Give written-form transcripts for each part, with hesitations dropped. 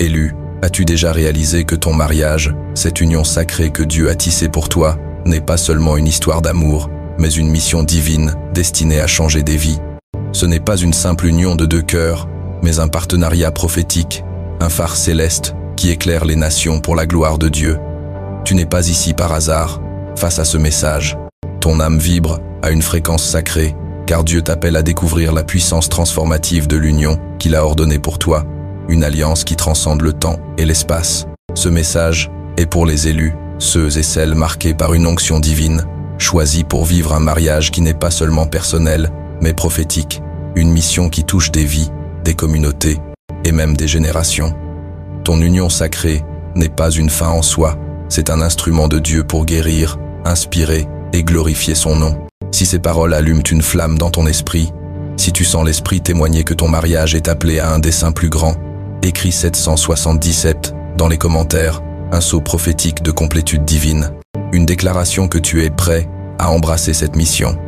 Élu, as-tu déjà réalisé que ton mariage, cette union sacrée que Dieu a tissée pour toi, n'est pas seulement une histoire d'amour, mais une mission divine destinée à changer des vies? Ce n'est pas une simple union de deux cœurs, mais un partenariat prophétique, un phare céleste qui éclaire les nations pour la gloire de Dieu. Tu n'es pas ici par hasard, face à ce message. Ton âme vibre à une fréquence sacrée, car Dieu t'appelle à découvrir la puissance transformative de l'union qu'il a ordonnée pour toi, une alliance qui transcende le temps et l'espace. Ce message est pour les élus, ceux et celles marqués par une onction divine, choisis pour vivre un mariage qui n'est pas seulement personnel, mais prophétique, une mission qui touche des vies, des communautés et même des générations. Ton union sacrée n'est pas une fin en soi, c'est un instrument de Dieu pour guérir, inspirer et glorifier son nom. Si ces paroles allument une flamme dans ton esprit, si tu sens l'esprit témoigner que ton mariage est appelé à un dessein plus grand, écris 777 dans les commentaires, un sceau prophétique de complétude divine, une déclaration que tu es prêt à embrasser cette mission.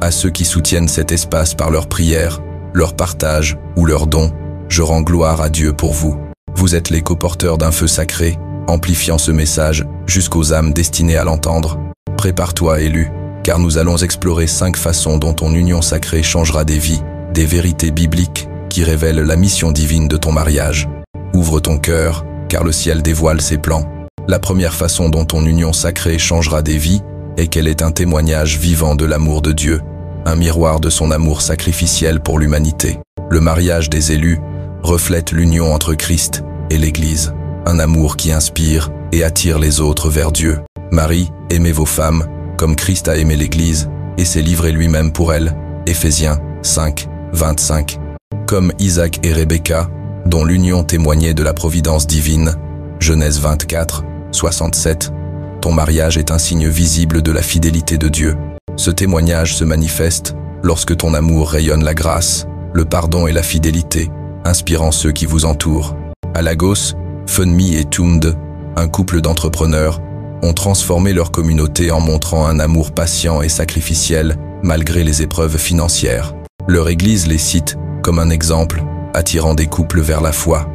À ceux qui soutiennent cet espace par leurs prières, leur partage ou leurs dons, je rends gloire à Dieu pour vous. Vous êtes les coporteurs d'un feu sacré, amplifiant ce message jusqu'aux âmes destinées à l'entendre. Prépare-toi, élu, car nous allons explorer 5 façons dont ton union sacrée changera des vies, des vérités bibliques qui révèlent la mission divine de ton mariage. Ouvre ton cœur, car le ciel dévoile ses plans. La première façon dont ton union sacrée changera des vies est qu'elle est un témoignage vivant de l'amour de Dieu, un miroir de son amour sacrificiel pour l'humanité. Le mariage des élus reflète l'union entre Christ et l'Église, un amour qui inspire et attire les autres vers Dieu. Marie, aimez vos femmes, comme Christ a aimé l'Église, et s'est livré lui-même pour elle. Éphésiens 5, 25. Comme Isaac et Rebecca, dont l'union témoignait de la providence divine. Genèse 24, 67. Ton mariage est un signe visible de la fidélité de Dieu. Ce témoignage se manifeste lorsque ton amour rayonne la grâce, le pardon et la fidélité, inspirant ceux qui vous entourent. À Lagos, Funmi et Tumd, un couple d'entrepreneurs, ont transformé leur communauté en montrant un amour patient et sacrificiel malgré les épreuves financières. Leur église les cite comme un exemple, attirant des couples vers la foi.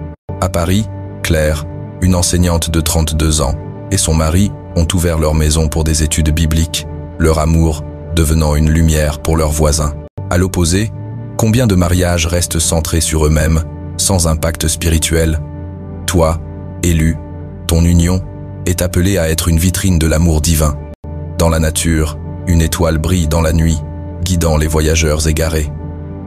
À Paris, Claire, une enseignante de 32 ans, et son mari ont ouvert leur maison pour des études bibliques, leur amour devenant une lumière pour leurs voisins. À l'opposé, combien de mariages restent centrés sur eux-mêmes, sans impact spirituel? Toi, élu, ton union est appelée à être une vitrine de l'amour divin. Dans la nature, une étoile brille dans la nuit, guidant les voyageurs égarés.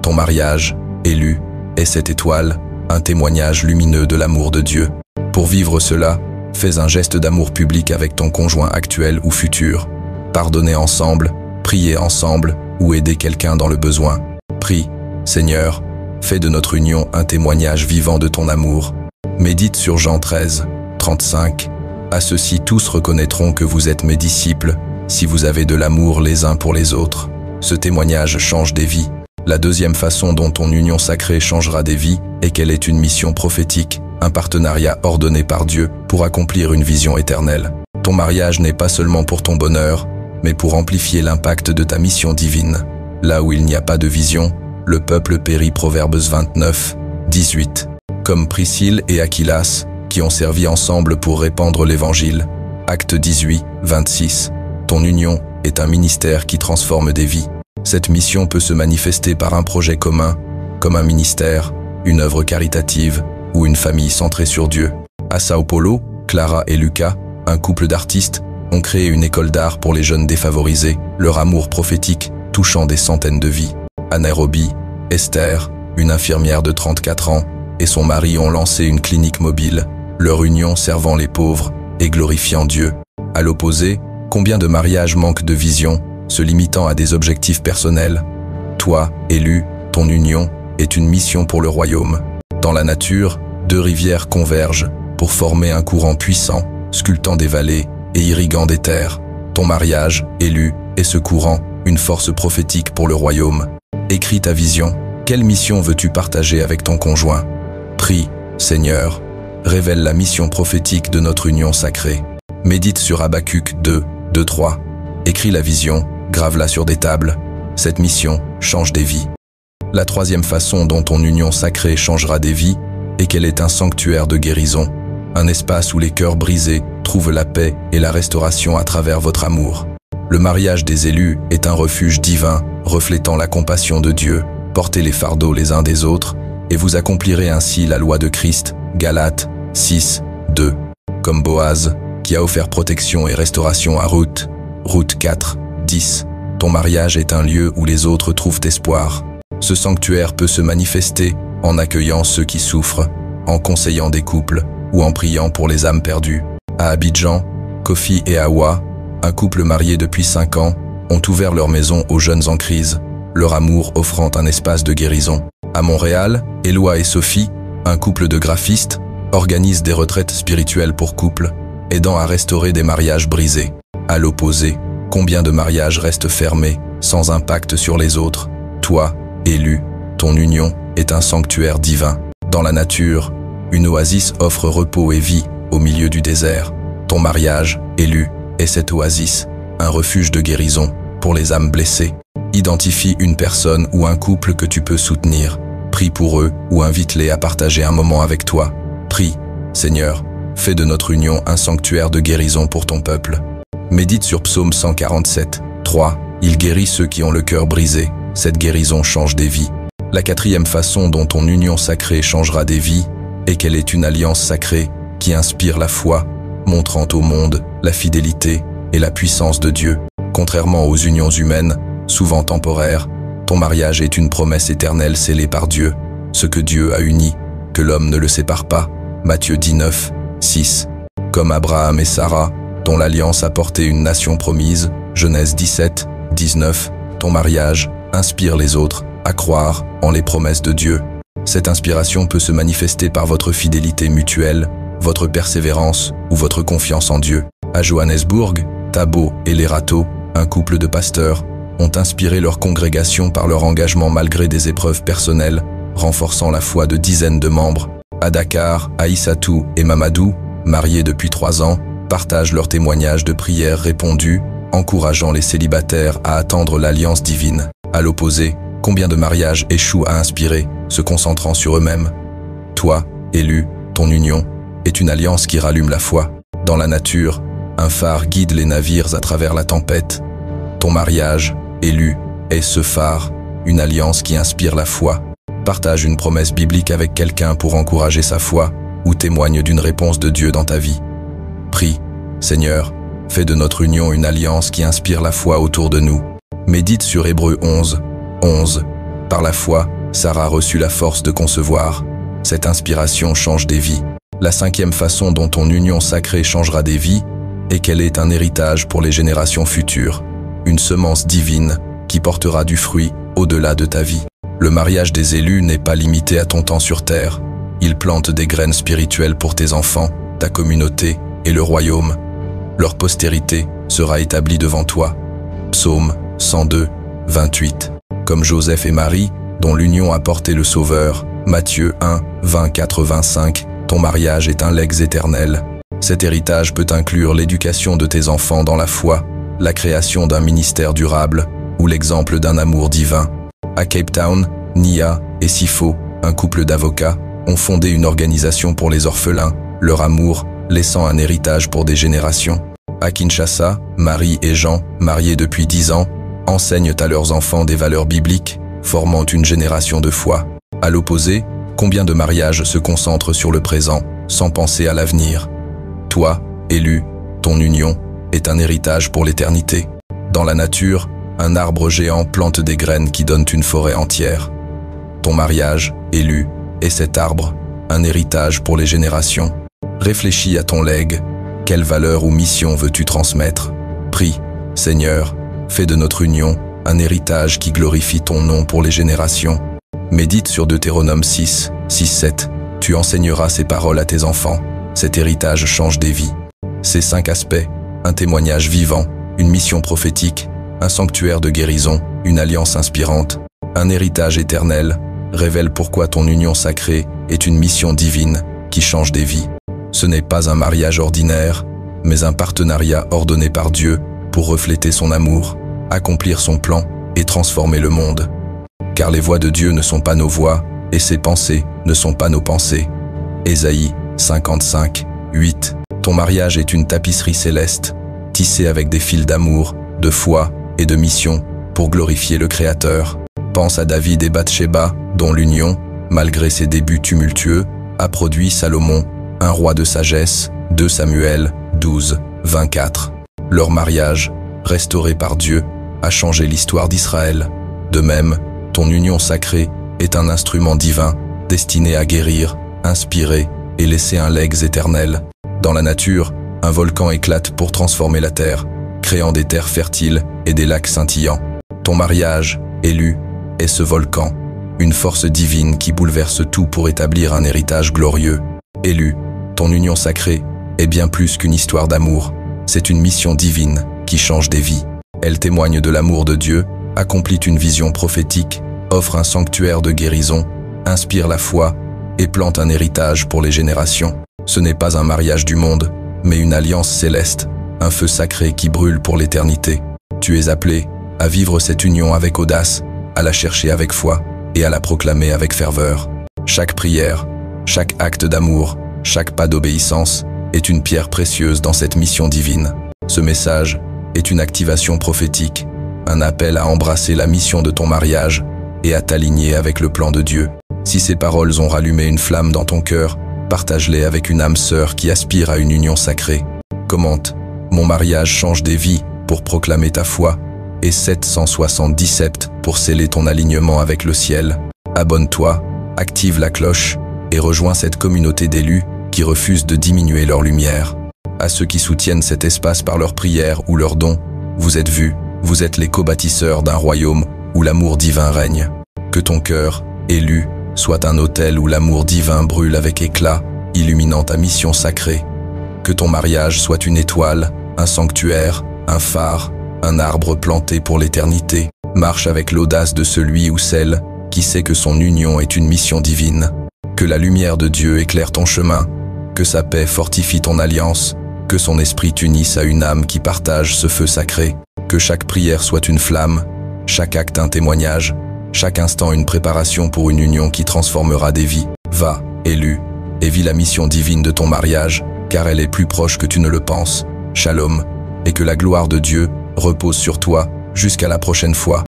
Ton mariage, élu, est cette étoile, un témoignage lumineux de l'amour de Dieu. Pour vivre cela, fais un geste d'amour public avec ton conjoint actuel ou futur. Pardonnez ensemble, priez ensemble ou aidez quelqu'un dans le besoin. Prie, Seigneur, fais de notre union un témoignage vivant de ton amour. Médite sur Jean 13, 35. À ceux-ci tous reconnaîtront que vous êtes mes disciples, si vous avez de l'amour les uns pour les autres. Ce témoignage change des vies. La deuxième façon dont ton union sacrée changera des vies est qu'elle est une mission prophétique, un partenariat ordonné par Dieu pour accomplir une vision éternelle. Ton mariage n'est pas seulement pour ton bonheur, mais pour amplifier l'impact de ta mission divine. Là où il n'y a pas de vision, le peuple périt. Proverbes 29, 18. Comme Priscille et Aquilas, qui ont servi ensemble pour répandre l'Évangile. Acte 18, 26. Ton union est un ministère qui transforme des vies. Cette mission peut se manifester par un projet commun, comme un ministère, une œuvre caritative ou une famille centrée sur Dieu. À Sao Paulo, Clara et Lucas, un couple d'artistes, ont créé une école d'art pour les jeunes défavorisés, leur amour prophétique touchant des centaines de vies. À Nairobi, Esther, une infirmière de 34 ans, et son mari ont lancé une clinique mobile, leur union servant les pauvres et glorifiant Dieu. À l'opposé, combien de mariages manquent de vision, se limitant à des objectifs personnels? Toi, élu, ton union est une mission pour le royaume. Dans la nature, 2 rivières convergent pour former un courant puissant, sculptant des vallées et irriguant des terres. Ton mariage, élu, est ce courant, une force prophétique pour le royaume. Écris ta vision. Quelle mission veux-tu partager avec ton conjoint? Prie, Seigneur, révèle la mission prophétique de notre union sacrée. Médite sur Habacuc 2, 2, 3. Écris la vision, grave-la sur des tables. Cette mission change des vies. La troisième façon dont ton union sacrée changera des vies et qu'elle est un sanctuaire de guérison, un espace où les cœurs brisés trouvent la paix et la restauration à travers votre amour. Le mariage des élus est un refuge divin, reflétant la compassion de Dieu. Portez les fardeaux les uns des autres, et vous accomplirez ainsi la loi de Christ. Galates 6, 2. Comme Boaz, qui a offert protection et restauration à Ruth. Ruth 4, 10. Ton mariage est un lieu où les autres trouvent espoir. Ce sanctuaire peut se manifester en accueillant ceux qui souffrent, en conseillant des couples ou en priant pour les âmes perdues. À Abidjan, Kofi et Awa, un couple marié depuis 5 ans, ont ouvert leur maison aux jeunes en crise, leur amour offrant un espace de guérison. À Montréal, Éloi et Sophie, un couple de graphistes, organisent des retraites spirituelles pour couples, aidant à restaurer des mariages brisés. À l'opposé, combien de mariages restent fermés, sans impact sur les autres? Toi, élu, ton union est un sanctuaire divin. Dans la nature, une oasis offre repos et vie au milieu du désert. Ton mariage, élu, est cette oasis, un refuge de guérison pour les âmes blessées. Identifie une personne ou un couple que tu peux soutenir. Prie pour eux ou invite-les à partager un moment avec toi. Prie, Seigneur, fais de notre union un sanctuaire de guérison pour ton peuple. Médite sur Psaume 147, 3. Il guérit ceux qui ont le cœur brisé. Cette guérison change des vies. La 4e façon dont ton union sacrée changera des vies est qu'elle est une alliance sacrée qui inspire la foi, montrant au monde la fidélité et la puissance de Dieu. Contrairement aux unions humaines, souvent temporaires, ton mariage est une promesse éternelle scellée par Dieu. Ce que Dieu a uni, que l'homme ne le sépare pas. Matthieu 19, 6. Comme Abraham et Sarah, dont l'alliance a porté une nation promise. Genèse 17, 19. Ton mariage inspire les autres à croire en les promesses de Dieu. Cette inspiration peut se manifester par votre fidélité mutuelle, votre persévérance ou votre confiance en Dieu. À Johannesburg, Thabo et Lerato, un couple de pasteurs, ont inspiré leur congrégation par leur engagement malgré des épreuves personnelles, renforçant la foi de dizaines de membres. À Dakar, Aïssatou et Mamadou, mariés depuis 3 ans, partagent leurs témoignages de prières répondues, encourageant les célibataires à attendre l'alliance divine. À l'opposé, combien de mariages échouent à inspirer, se concentrant sur eux-mêmes? Toi, élu, ton union est une alliance qui rallume la foi. Dans la nature, un phare guide les navires à travers la tempête. Ton mariage, élu, est ce phare, une alliance qui inspire la foi. Partage une promesse biblique avec quelqu'un pour encourager sa foi ou témoigne d'une réponse de Dieu dans ta vie. Prie, Seigneur, fais de notre union une alliance qui inspire la foi autour de nous. Médite sur Hébreux 11, 11. Par la foi, Sarah reçut la force de concevoir. Cette inspiration change des vies. La 5e façon dont ton union sacrée changera des vies est qu'elle est un héritage pour les générations futures. Une semence divine qui portera du fruit au-delà de ta vie. Le mariage des élus n'est pas limité à ton temps sur terre. Il plante des graines spirituelles pour tes enfants, ta communauté et le royaume. Leur postérité sera établie devant toi. Psaume 102, 28. Comme Joseph et Marie, dont l'union a porté le Sauveur. Matthieu 1, 24-25. Ton mariage est un legs éternel. Cet héritage peut inclure l'éducation de tes enfants dans la foi, la création d'un ministère durable ou l'exemple d'un amour divin. À Cape Town, Nia et Sifo, un couple d'avocats, ont fondé une organisation pour les orphelins, leur amour laissant un héritage pour des générations. À Kinshasa, Marie et Jean, mariés depuis 10 ans, enseignent à leurs enfants des valeurs bibliques, formant une génération de foi. À l'opposé, combien de mariages se concentrent sur le présent, sans penser à l'avenir? Toi, élu, ton union est un héritage pour l'éternité. Dans la nature, un arbre géant plante des graines qui donnent une forêt entière. Ton mariage, élu, est cet arbre, un héritage pour les générations. Réfléchis à ton legs. Quelle valeur ou mission veux-tu transmettre? Prie, Seigneur, fais de notre union un héritage qui glorifie ton nom pour les générations. Médite sur Deutéronome 6, 6-7. Tu enseigneras ces paroles à tes enfants. Cet héritage change des vies. Ces 5 aspects, un témoignage vivant, une mission prophétique, un sanctuaire de guérison, une alliance inspirante, un héritage éternel, révèlent pourquoi ton union sacrée est une mission divine qui change des vies. Ce n'est pas un mariage ordinaire, mais un partenariat ordonné par Dieu pour refléter son amour, accomplir son plan et transformer le monde. Car les voies de Dieu ne sont pas nos voies, et ses pensées ne sont pas nos pensées. Ésaïe 55, 8. Ton mariage est une tapisserie céleste, tissée avec des fils d'amour, de foi et de mission pour glorifier le Créateur. Pense à David et Bathsheba, dont l'union, malgré ses débuts tumultueux, a produit Salomon, un roi de sagesse, 2 Samuel 12, 24. Leur mariage, restauré par Dieu, a changé l'histoire d'Israël. De même, ton union sacrée est un instrument divin, destiné à guérir, inspirer et laisser un legs éternel. Dans la nature, un volcan éclate pour transformer la terre, créant des terres fertiles et des lacs scintillants. Ton mariage, élu, est ce volcan, une force divine qui bouleverse tout pour établir un héritage glorieux. Élu, ton union sacrée est bien plus qu'une histoire d'amour, c'est une mission divine qui change des vies. Elle témoigne de l'amour de Dieu, accomplit une vision prophétique, offre un sanctuaire de guérison, inspire la foi et plante un héritage pour les générations. Ce n'est pas un mariage du monde, mais une alliance céleste, un feu sacré qui brûle pour l'éternité. Tu es appelé à vivre cette union avec audace, à la chercher avec foi et à la proclamer avec ferveur. Chaque prière, chaque acte d'amour, chaque pas d'obéissance est une pierre précieuse dans cette mission divine. Ce message est une activation prophétique, un appel à embrasser la mission de ton mariage et à t'aligner avec le plan de Dieu. Si ces paroles ont rallumé une flamme dans ton cœur, partage-les avec une âme sœur qui aspire à une union sacrée. Commente « Mon mariage change des vies » pour proclamer ta foi et 777 pour sceller ton alignement avec le ciel. Abonne-toi, active la cloche et rejoins cette communauté d'élus qui refusent de diminuer leur lumière. À ceux qui soutiennent cet espace par leurs prières ou leurs dons, vous êtes vus, vous êtes les co-bâtisseurs d'un royaume où l'amour divin règne. Que ton cœur, élu, soit un autel où l'amour divin brûle avec éclat, illuminant ta mission sacrée. Que ton mariage soit une étoile, un sanctuaire, un phare, un arbre planté pour l'éternité. Marche avec l'audace de celui ou celle qui sait que son union est une mission divine. Que la lumière de Dieu éclaire ton chemin, que sa paix fortifie ton alliance, que son esprit t'unisse à une âme qui partage ce feu sacré. Que chaque prière soit une flamme, chaque acte un témoignage, chaque instant une préparation pour une union qui transformera des vies. Va, élu, et vis la mission divine de ton mariage, car elle est plus proche que tu ne le penses. Shalom, et que la gloire de Dieu repose sur toi jusqu'à la prochaine fois.